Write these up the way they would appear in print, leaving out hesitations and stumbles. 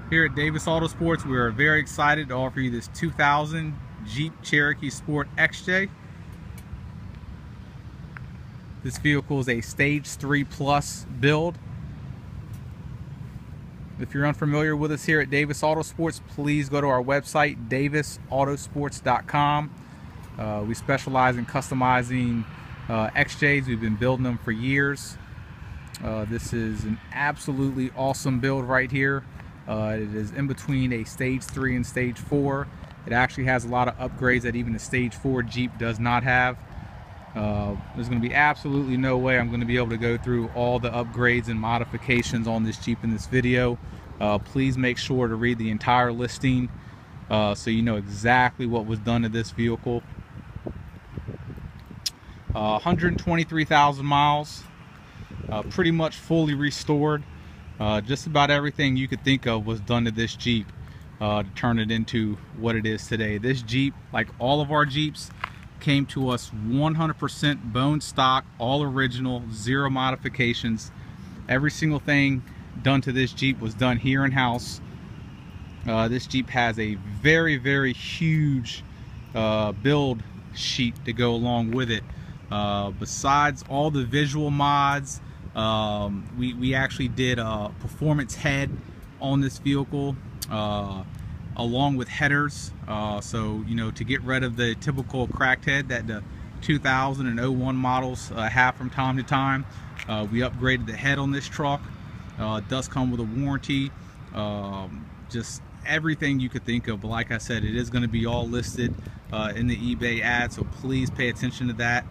Here at Davis Autosports, we are very excited to offer you this 2000 Jeep Cherokee Sport XJ. This vehicle is a Stage 3 Plus build. If you're unfamiliar with us here at Davis Autosports, please go to our website, davisautosports.com. We specialize in customizing XJs. We've been building them for years. This is an absolutely awesome build right here. It is in between a Stage 3 and Stage 4. It actually has a lot of upgrades that even a Stage 4 Jeep does not have. There's going to be absolutely no way I'm going to be able to go through all the upgrades and modifications on this Jeep in this video. Please make sure to read the entire listing so you know exactly what was done to this vehicle. 123,000 miles, pretty much fully restored. Just about everything you could think of was done to this Jeep to turn it into what it is today. This Jeep, like all of our Jeeps, came to us 100% bone stock, all original, zero modifications. Every single thing done to this Jeep was done here in house. This Jeep has a very, very huge build sheet to go along with it. Besides all the visual mods, we actually did a performance head on this vehicle along with headers, so you know, to get rid of the typical cracked head that the 2000 and 01 models have from time to time. We upgraded the head on this truck. It does come with a warranty, just everything you could think of, but like I said, it is going to be all listed in the eBay ad, so please pay attention to that.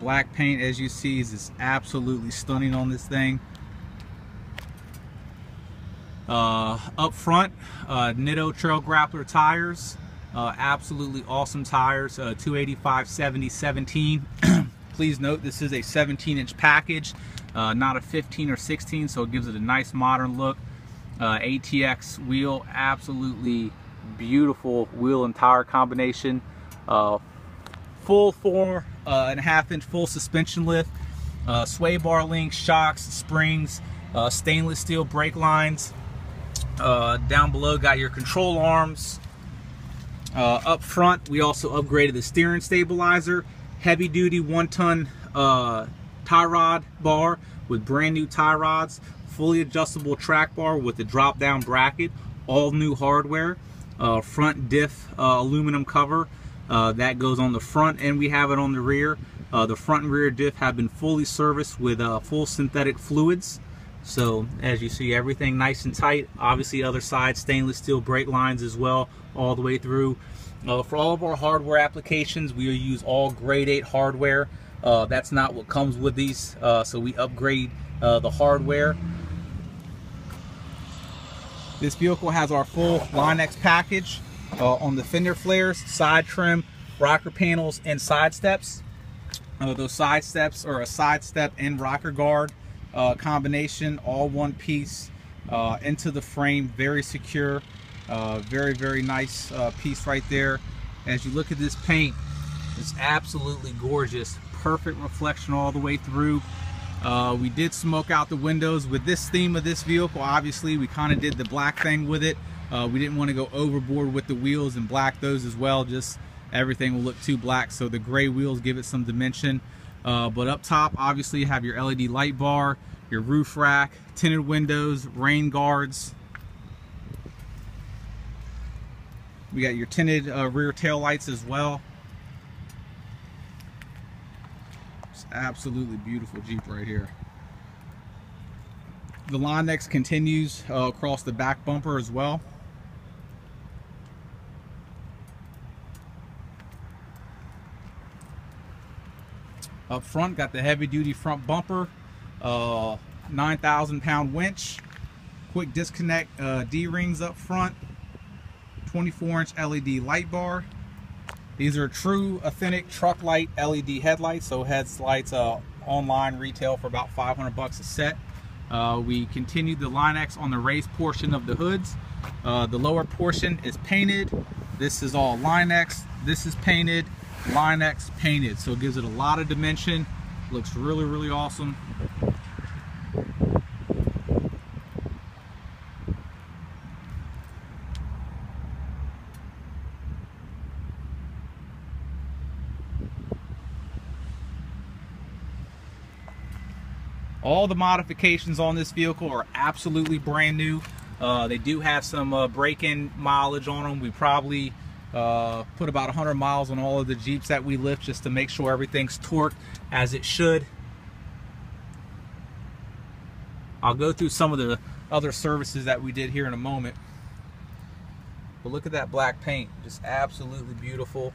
Black paint, as you see, is absolutely stunning on this thing. Up front, Nitto Trail Grappler tires, absolutely awesome tires, 285/70/17. Please note this is a 17-inch package, not a 15 or 16, so it gives it a nice modern look. ATX wheel, absolutely beautiful wheel and tire combination. Full 4.5-inch full suspension lift, sway bar links, shocks, springs, stainless steel brake lines. Down below got your control arms. Up front we also upgraded the steering stabilizer, heavy duty 1-ton tie rod bar with brand new tie rods, fully adjustable track bar with the drop down bracket, all new hardware, front diff aluminum cover. That goes on the front and we have it on the rear. The front and rear diff have been fully serviced with full synthetic fluids. So as you see, everything nice and tight. Obviously other side stainless steel brake lines as well, all the way through. For all of our hardware applications, we use all grade 8 hardware. That's not what comes with these, so we upgrade the hardware. This vehicle has our full Line-X package on the fender flares, side trim, rocker panels, and side steps. Those side steps are a side step and rocker guard combination, all one piece into the frame, very secure, very, very nice piece right there. As you look at this paint, it's absolutely gorgeous, perfect reflection all the way through. We did smoke out the windows with this theme of this vehicle. Obviously we kind of did the black thing with it. We didn't want to go overboard with the wheels and black those as well, just everything will look too black, so the gray wheels give it some dimension. But up top, obviously, you have your LED light bar, your roof rack, tinted windows, rain guards. We got your tinted rear tail lights as well. It's absolutely beautiful Jeep right here. The Line-X continues across the back bumper as well. Up front, got the heavy duty front bumper, 9,000 pound winch, quick disconnect D-rings up front, 24-inch LED light bar. These are true authentic truck light LED headlights, so headlights online retail for about 500 bucks a set. We continued the Line-X on the raised portion of the hoods. The lower portion is painted. This is all Line-X. This is painted. Line-X painted, so it gives it a lot of dimension. Looks really, really awesome. All the modifications on this vehicle are absolutely brand new. They do have some break-in mileage on them. We probably put about 100 miles on all of the Jeeps that we lift just to make sure everything's torqued as it should. I'll go through some of the other services that we did here in a moment. But look at that black paint, just absolutely beautiful.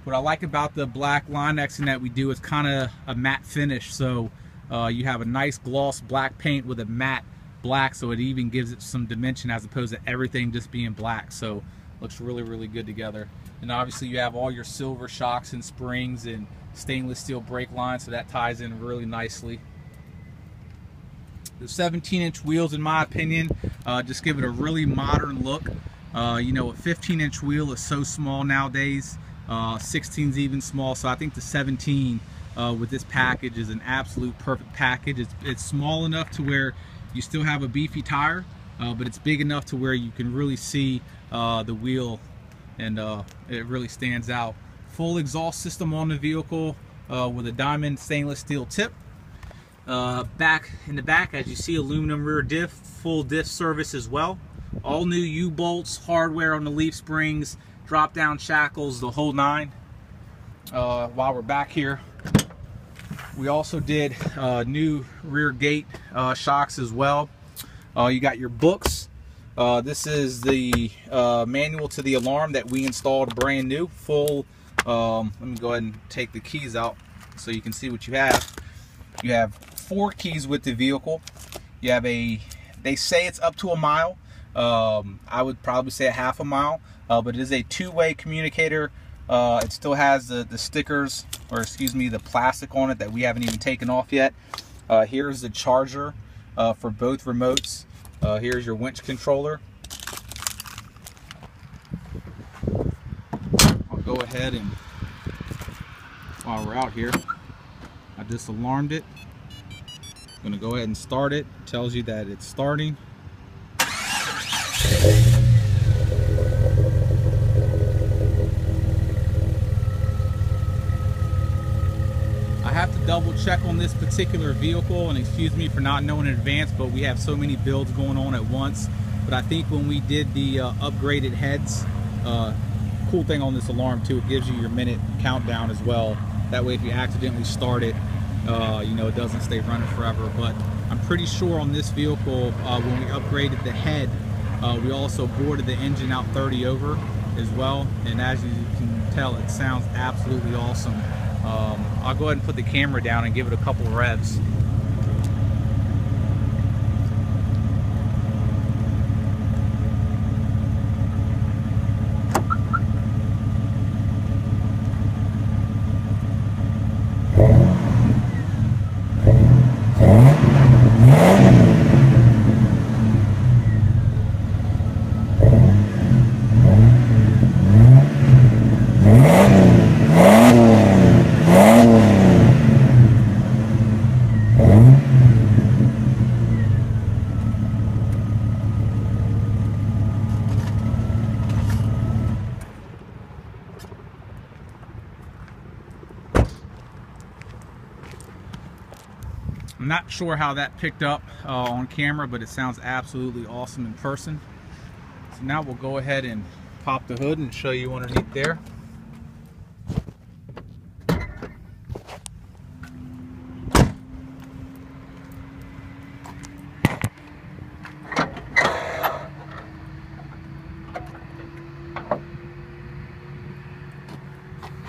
What I like about the black line Xing that we do is kind of a matte finish, so you have a nice gloss black paint with a matte black, so it even gives it some dimension as opposed to everything just being black. So looks really, really good together. And obviously you have all your silver shocks and springs and stainless steel brake lines, so that ties in really nicely. The 17-inch wheels, in my opinion, just give it a really modern look. You know, a 15-inch wheel is so small nowadays. 16's even small, so I think the 17 with this package is an absolute perfect package. It's small enough to where you still have a beefy tire, but it's big enough to where you can really see the wheel, and it really stands out. Full exhaust system on the vehicle with a diamond stainless steel tip. Back in the back, as you see, aluminum rear diff, full diff service as well. All new U-bolts, hardware on the leaf springs, drop down shackles, the whole nine. While we're back here, we also did new rear gate shocks as well. You got your books. This is the manual to the alarm that we installed brand new, full. Let me go ahead and take the keys out so you can see what you have. You have 4 keys with the vehicle. You have they say it's up to a mile. I would probably say a half a mile. But it is a 2-way communicator. It still has the stickers, or excuse me, the plastic on it that we haven't even taken off yet. Here's the charger for both remotes. Here's your winch controller. I'll go ahead and, while we're out here, I just alarmed it. I'm gonna go ahead and start it. It tells you that it's starting. I have to double check on this particular vehicle, and excuse me for not knowing in advance, but we have so many builds going on at once. But I think when we did the upgraded heads, cool thing on this alarm too, it gives you your minute countdown as well. That way if you accidentally start it, you know, it doesn't stay running forever. But I'm pretty sure on this vehicle, when we upgraded the head, we also boarded the engine out 30 over as well. And as you can tell, it sounds absolutely awesome. I'll go ahead and put the camera down and give it a couple revs. I'm not sure how that picked up on camera, but it sounds absolutely awesome in person. So now we'll go ahead and pop the hood and show you underneath there.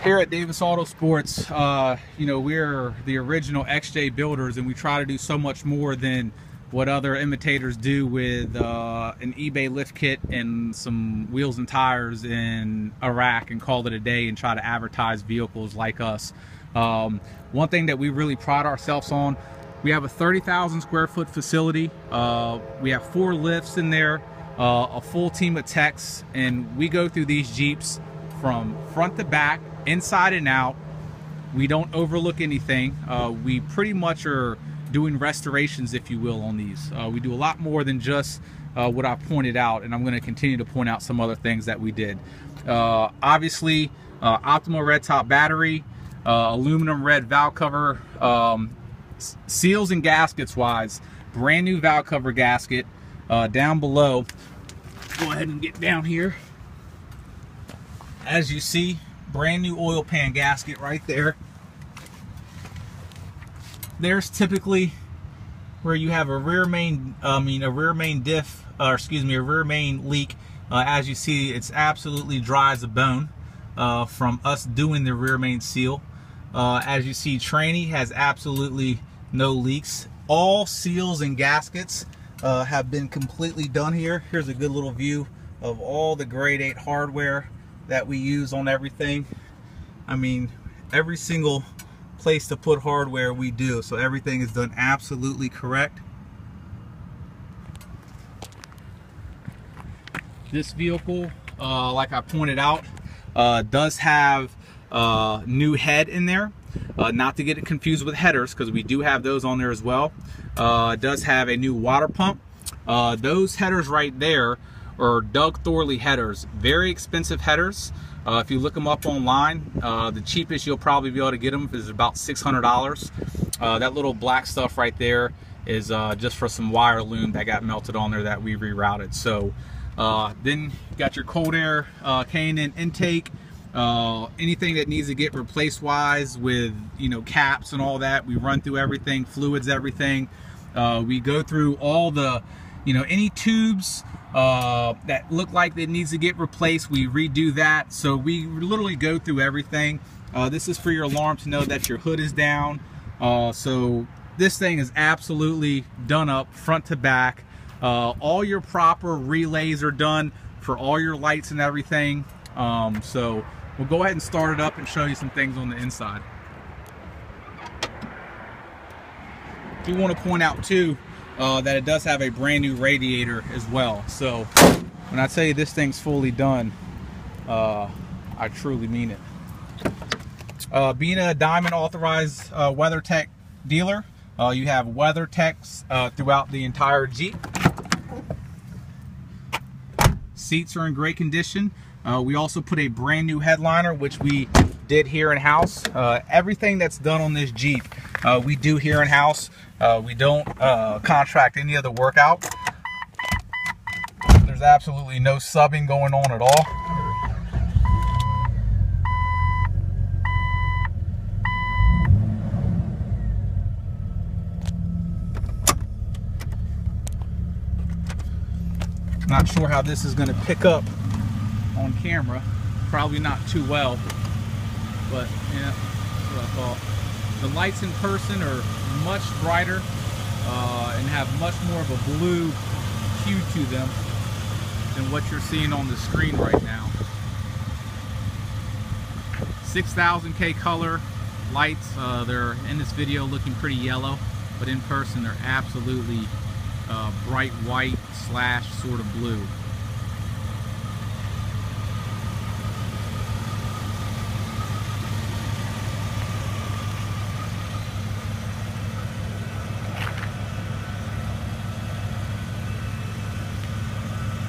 Here at Davis AutoSports, you know, we're the original XJ builders, and we try to do so much more than what other imitators do with an eBay lift kit and some wheels and tires in a rack and call it a day and try to advertise vehicles like us. One thing that we really pride ourselves on, we have a 30,000 square foot facility. We have 4 lifts in there, a full team of techs, and we go through these Jeeps from front to back, inside and out. We don't overlook anything. We pretty much are doing restorations, if you will, on these. We do a lot more than just what I pointed out, and I'm going to continue to point out some other things that we did. Obviously, optimal red top battery. aluminum red valve cover. Seals and gaskets wise, brand new valve cover gasket. Down below, go ahead and get down here. As you see, brand new oil pan gasket right there. There's typically where you have a rear main, a rear main diff, or excuse me, a rear main leak. As you see, it's absolutely dry as a bone from us doing the rear main seal. As you see, tranny has absolutely no leaks. All seals and gaskets have been completely done here. Here's a good little view of all the grade 8 hardware that we use on everything. I mean, every single place to put hardware we do, so everything is done absolutely correct. This vehicle, like I pointed out, does have new head in there. Not to get it confused with headers, because we do have those on there as well. It does have a new water pump. Those headers right there are Doug Thorley headers. Very expensive headers. If you look them up online, the cheapest you'll probably be able to get them is about $600. That little black stuff right there is just for some wire loom that got melted on there that we rerouted. So then you got your cold air K&N intake. Anything that needs to get replaced wise with, you know, caps and all that, we run through everything, fluids, everything. We go through all the, you know, any tubes that look like it needs to get replaced, we redo that. So we literally go through everything. This is for your alarm to know that your hood is down. So this thing is absolutely done up front to back. All your proper relays are done for all your lights and everything. So we'll go ahead and start it up and show you some things on the inside. I do want to point out too that it does have a brand new radiator as well. So when I tell you this thing's fully done, I truly mean it. Being a Diamond authorized WeatherTech dealer, you have WeatherTechs throughout the entire Jeep. Seats are in great condition. We also put a brand new headliner, which we did here in house. Everything that's done on this Jeep, we do here in house. We don't contract any of the work out. There's absolutely no subbing going on at all. Not sure how this is going to pick up on camera. Probably not too well, but yeah, that's what I thought. The lights in person are much brighter and have much more of a blue hue to them than what you're seeing on the screen right now. 6000K color lights. They're in this video looking pretty yellow, but in person they're absolutely bright white slash sort of blue.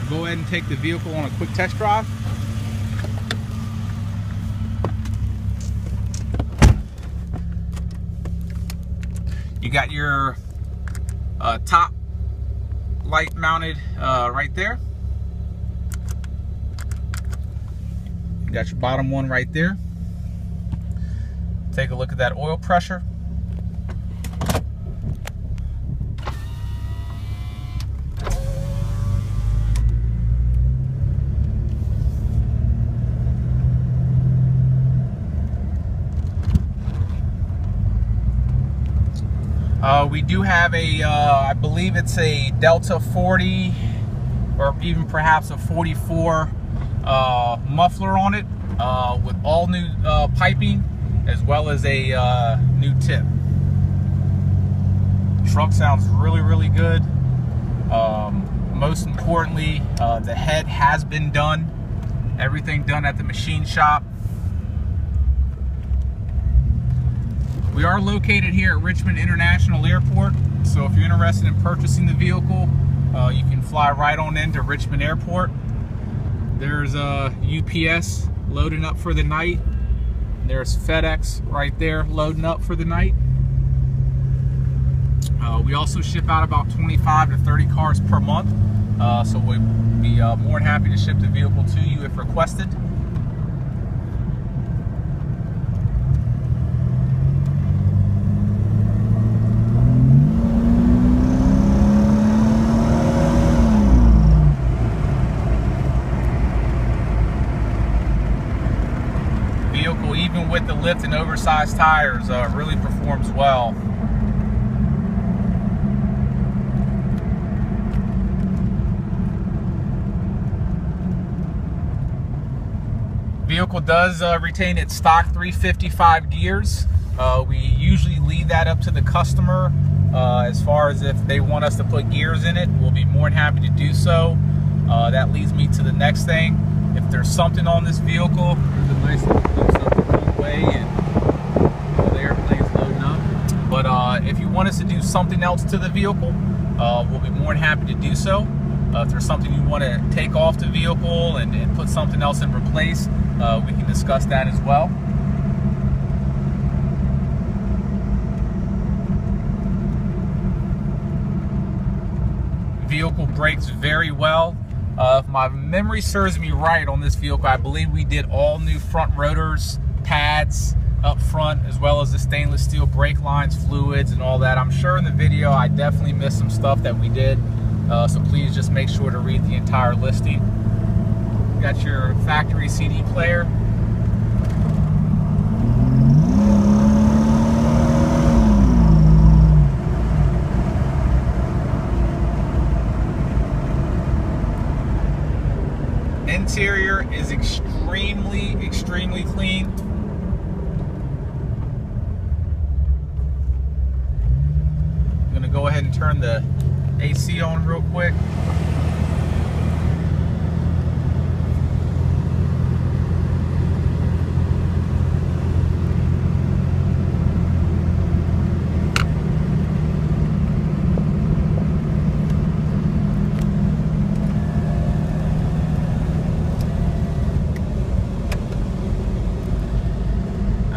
Go ahead and take the vehicle on a quick test drive. You got your top light mounted right there. You got your bottom one right there. Take a look at that oil pressure. We do have a, I believe it's a Delta 40 or even perhaps a 44 muffler on it with all new piping as well as a new tip. Truck sounds really, really good. Most importantly, the head has been done. Everything done at the machine shop. We are located here at Richmond International Airport, so if you're interested in purchasing the vehicle, you can fly right on into Richmond Airport. There's a UPS loading up for the night. there's FedEx right there loading up for the night. We also ship out about 25 to 30 cars per month, so we'd be more than happy to ship the vehicle to you if requested. Vehicle, even with the lift and oversized tires, really performs well. Vehicle does retain its stock 355 gears. We usually leave that up to the customer as far as if they want us to put gears in it. We'll be more than happy to do so. That leads me to the next thing. If there's something on this vehicle, there's a nice little close-up on the way, and the airplane's loading up. But if you want us to do something else to the vehicle, we'll be more than happy to do so. If there's something you want to take off the vehicle and put something else in replace, we can discuss that as well. Vehicle brakes very well. If my memory serves me right on this vehicle, I believe we did all new front rotors, pads up front, as well as the stainless steel brake lines, fluids, and all that. I'm sure in the video I definitely missed some stuff that we did, so please just make sure to read the entire listing. Got your factory CD player. Interior is extremely clean. I'm going to go ahead and turn the AC on real quick.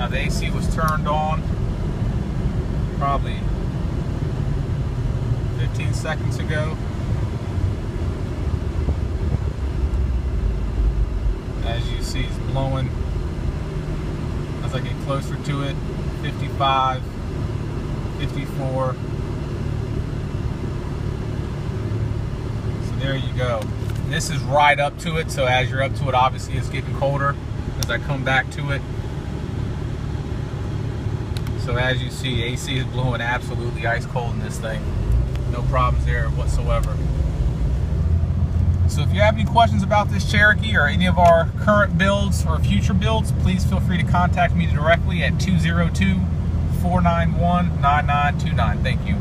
The AC was turned on probably 15 seconds ago. As you see, it's blowing as I get closer to it. 55, 54. So there you go. And this is right up to it, so as you're up to it, obviously it's getting colder as I come back to it. So as you see, AC is blowing absolutely ice cold in this thing. No problems there whatsoever. So if you have any questions about this Cherokee or any of our current builds or future builds, please feel free to contact me directly at 202-491-9929. Thank you.